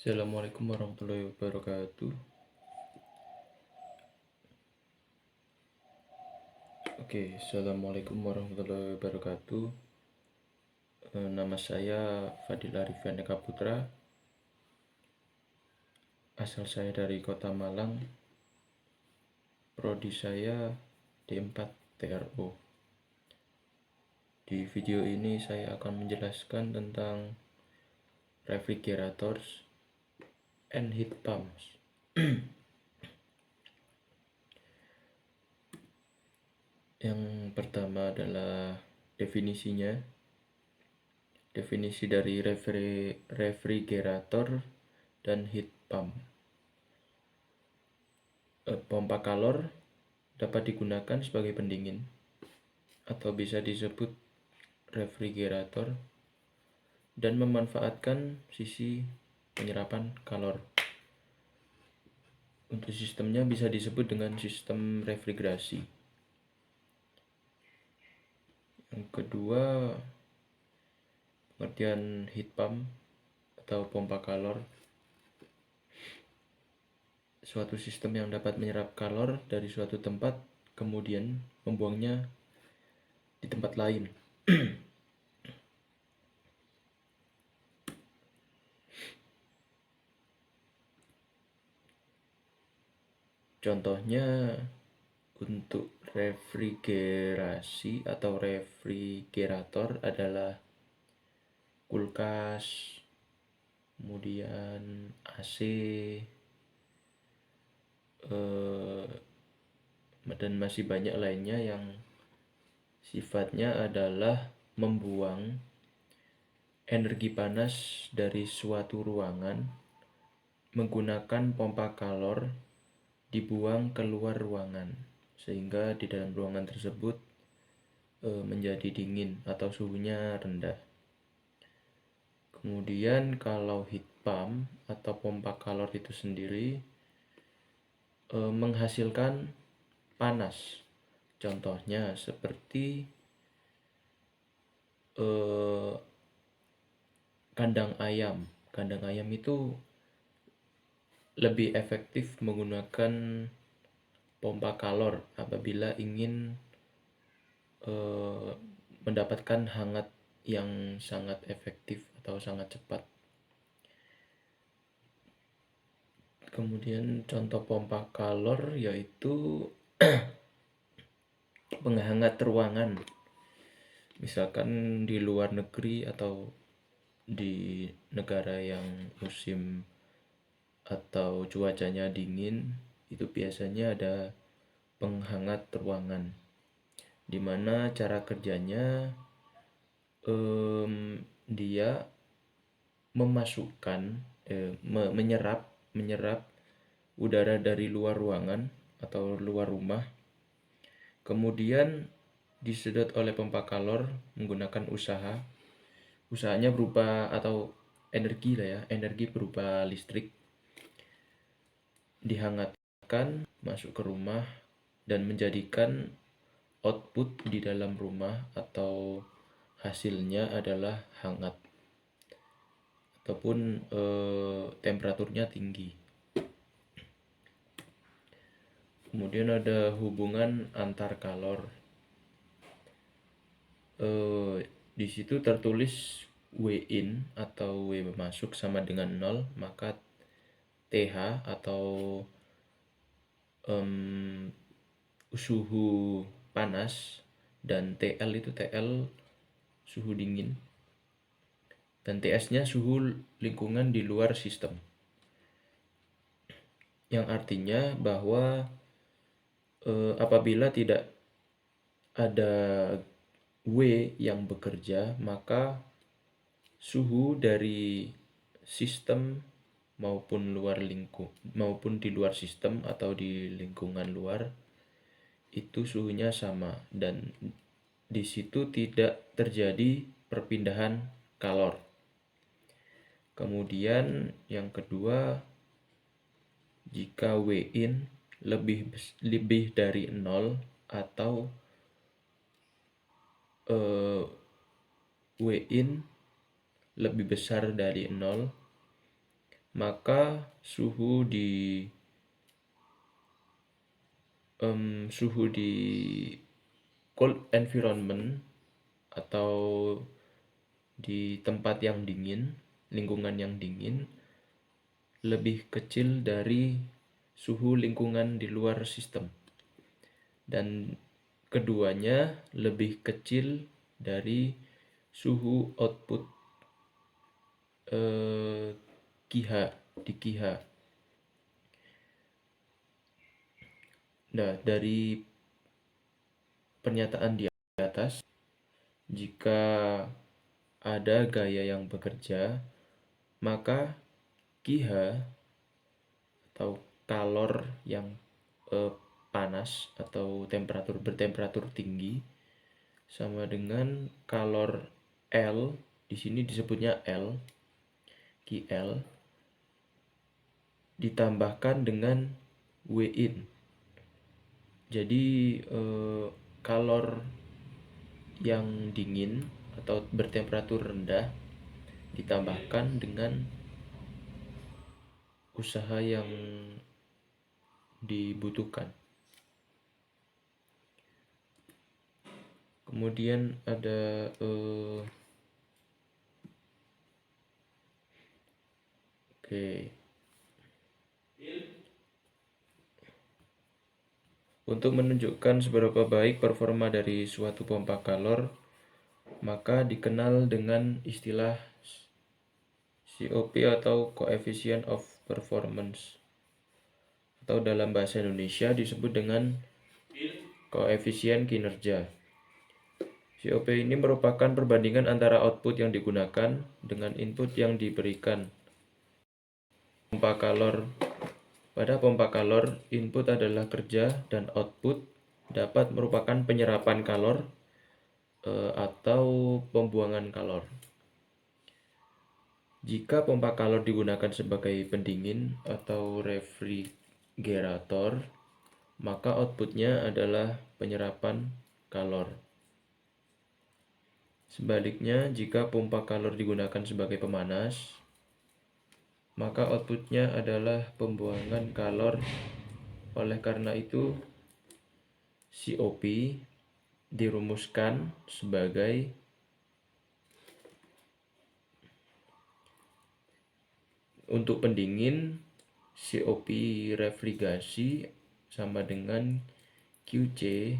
Assalamualaikum warahmatullahi wabarakatuh. Assalamualaikum warahmatullahi wabarakatuh. Nama saya Fadil Arifin Eka Putra. Asal saya dari Kota Malang. Prodi saya D4 TRO. Di video ini saya akan menjelaskan tentang refrigerators and heat pumps. Yang pertama adalah definisinya. Definisi dari refrigerator dan heat pump. Pompa kalor dapat digunakan sebagai pendingin atau bisa disebut refrigerator dan memanfaatkan sisi penyerapan kalor. Untuk sistemnya bisa disebut dengan sistem refrigerasi. Yang kedua, pengertian heat pump atau pompa kalor. Suatu sistem yang dapat menyerap kalor dari suatu tempat kemudian membuangnya di tempat lain. Contohnya untuk refrigerasi atau refrigerator adalah kulkas, kemudian AC, dan masih banyak lainnya yang sifatnya adalah membuang energi panas dari suatu ruangan menggunakan pompa kalor dibuang keluar ruangan sehingga di dalam ruangan tersebut menjadi dingin atau suhunya rendah. Kemudian kalau heat pump atau pompa kalor itu sendiri menghasilkan panas. Contohnya seperti kandang ayam. Kandang ayam itu lebih efektif menggunakan pompa kalor apabila ingin mendapatkan hangat yang sangat efektif atau sangat cepat. Kemudian contoh pompa kalor yaitu penghangat ruangan. Misalkan di luar negeri atau di negara yang musim atau cuacanya dingin, itu biasanya ada penghangat ruangan, dimana cara kerjanya dia memasukkan menyerap udara dari luar ruangan atau luar rumah, kemudian disedot oleh pompa kalor menggunakan usahanya berupa atau energi energi berupa listrik, dihangatkan masuk ke rumah dan menjadikan output di dalam rumah atau hasilnya adalah hangat ataupun temperaturnya tinggi. Kemudian ada hubungan antar kalor. Di situ tertulis W in atau W masuk sama dengan 0, maka TH atau suhu panas dan TL itu TL suhu dingin dan TS-nya suhu lingkungan di luar sistem. Yang artinya bahwa apabila tidak ada W yang bekerja, maka suhu dari sistem maupun di luar sistem atau di lingkungan luar itu suhunya sama dan di situ tidak terjadi perpindahan kalor. Kemudian yang kedua, jika W in lebih dari 0 atau W in lebih besar dari 0, maka suhu di cold environment atau di tempat yang dingin, lingkungan yang dingin, lebih kecil dari suhu lingkungan di luar sistem. Dan keduanya lebih kecil dari suhu output KiH di KiH. Nah, dari pernyataan di atas, jika ada gaya yang bekerja, maka KiH atau kalor yang panas atau bertemperatur tinggi sama dengan kalor L, di sini disebutnya L, KL, ditambahkan dengan Win. Jadi kalor yang dingin atau bertemperatur rendah ditambahkan dengan usaha yang dibutuhkan. Kemudian ada untuk menunjukkan seberapa baik performa dari suatu pompa kalor, maka dikenal dengan istilah COP atau Coefficient of Performance, atau dalam bahasa Indonesia disebut dengan koefisien kinerja. COP ini merupakan perbandingan antara output yang digunakan dengan input yang diberikan. Pada pompa kalor, input adalah kerja dan output dapat merupakan penyerapan kalor atau pembuangan kalor. Jika pompa kalor digunakan sebagai pendingin atau refrigerator, maka outputnya adalah penyerapan kalor. Sebaliknya, jika pompa kalor digunakan sebagai pemanas, maka outputnya adalah pembuangan kalor. Oleh karena itu, COP dirumuskan sebagai untuk pendingin, COP refrigerasi sama dengan QC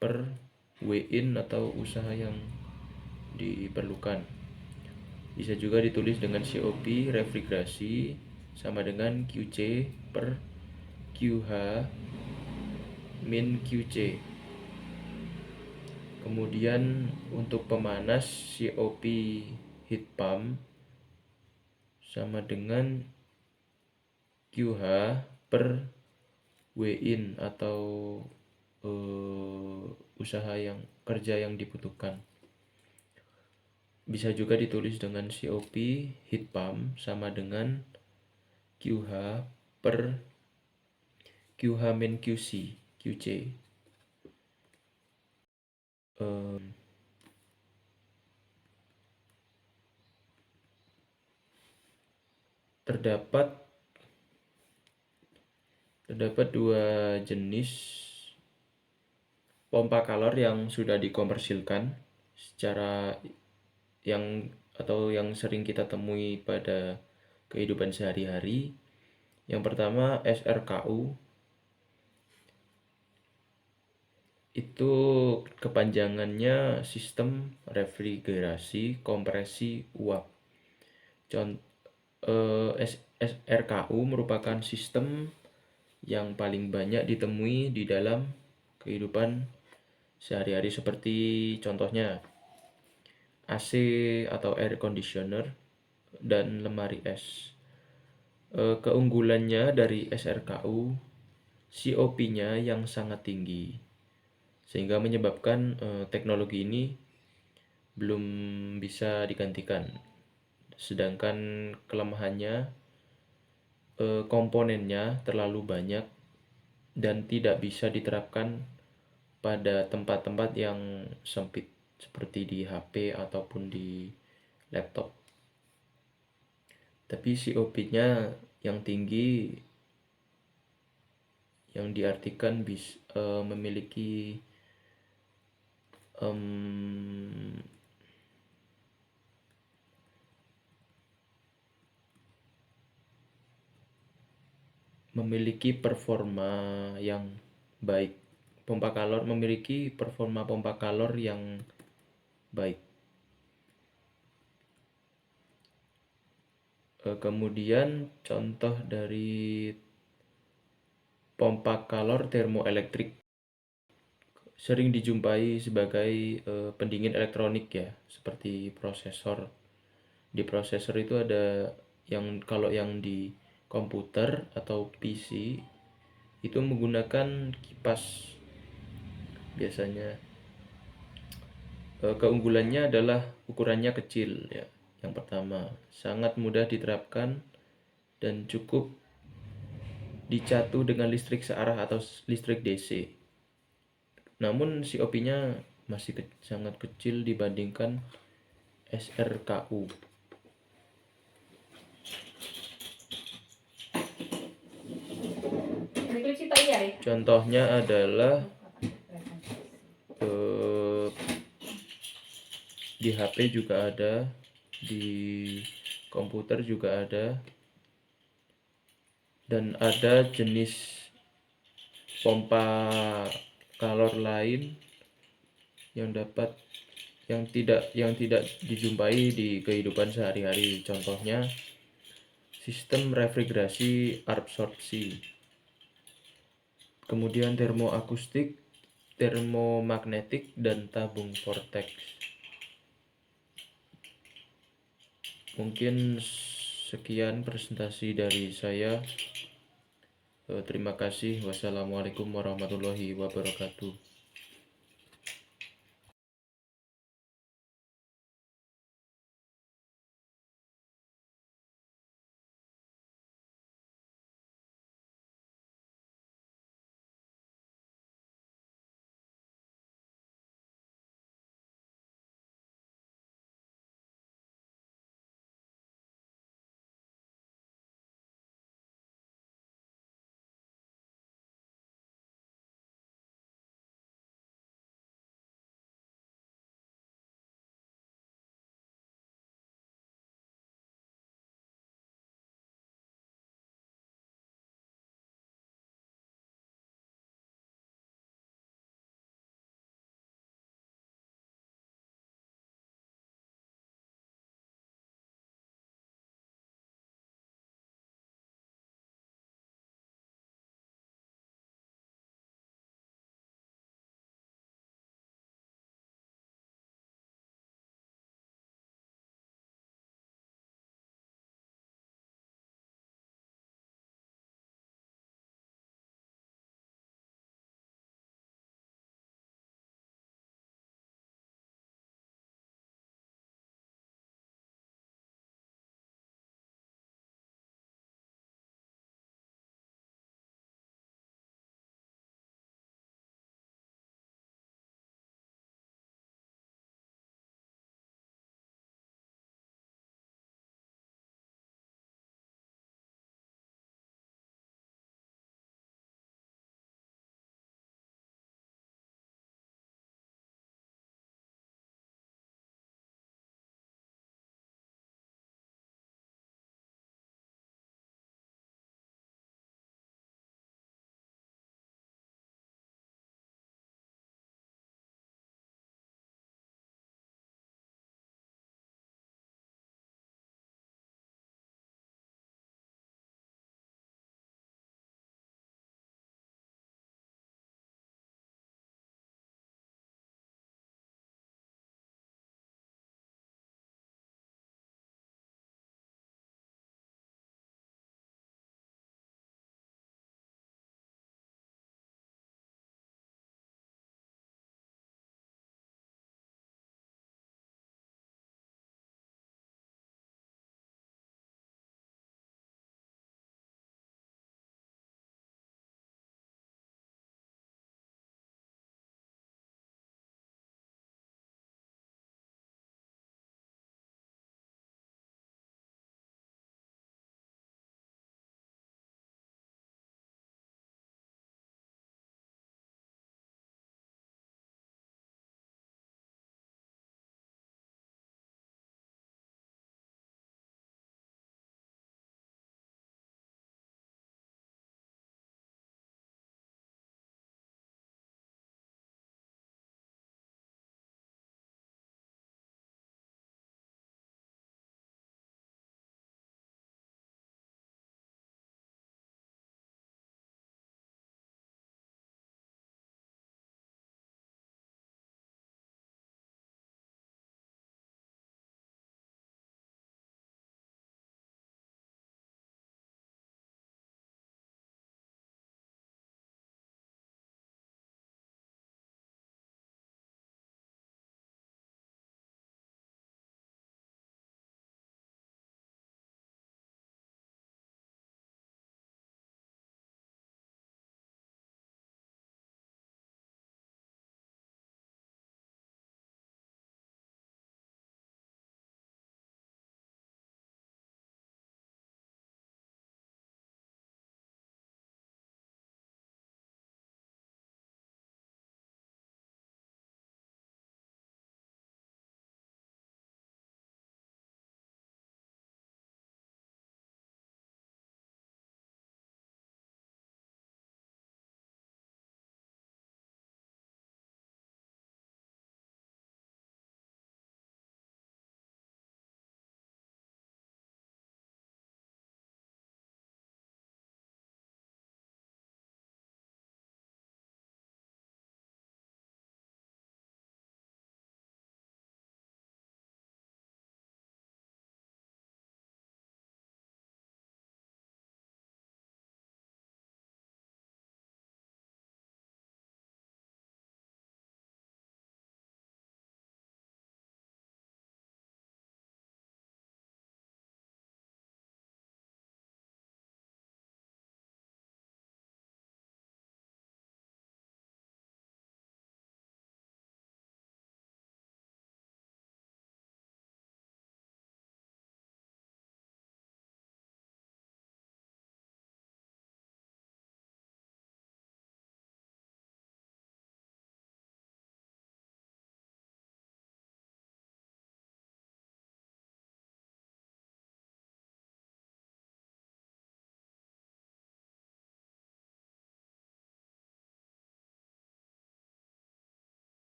per Win atau usaha yang diperlukan. Bisa juga ditulis dengan COP refrigerasi sama dengan QC per QH min QC. Kemudian untuk pemanas, COP heat pump sama dengan QH per Win atau usaha yang kerja yang dibutuhkan. Bisa juga ditulis dengan COP heat pump sama dengan QH per QH min QC. Terdapat dua jenis pompa kalor yang sudah dikomersilkan secara yang sering kita temui pada kehidupan sehari-hari. Yang pertama SRKU, itu kepanjangannya sistem refrigerasi kompresi uap. SRKU merupakan sistem yang paling banyak ditemui di dalam kehidupan sehari-hari, seperti contohnya AC atau air conditioner dan lemari es. Keunggulannya dari SRKU, COP-nya yang sangat tinggi, sehingga menyebabkan teknologi ini belum bisa digantikan. Sedangkan kelemahannya, komponennya terlalu banyak dan tidak bisa diterapkan pada tempat-tempat yang sempit seperti di HP ataupun di laptop. Tapi COP-nya yang tinggi, yang diartikan memiliki performa yang baik. Memiliki performa pompa kalor yang baik. Kemudian contoh dari pompa kalor termoelektrik sering dijumpai sebagai pendingin elektronik ya, seperti prosesor. Di prosesor itu ada kalau yang di komputer atau PC itu menggunakan kipas biasanya. Keunggulannya adalah ukurannya kecil ya. Yang pertama, sangat mudah diterapkan dan cukup dicatu dengan listrik searah atau listrik DC. Namun COP-nya masih sangat kecil dibandingkan SRKU. Contohnya adalah di HP juga ada, di komputer juga ada, dan ada jenis pompa kalor lain yang tidak dijumpai di kehidupan sehari-hari. Contohnya sistem refrigerasi absorpsi, kemudian termoakustik, termomagnetik, dan tabung vortex. Mungkin sekian presentasi dari saya. Terima kasih. Wassalamualaikum warahmatullahi wabarakatuh.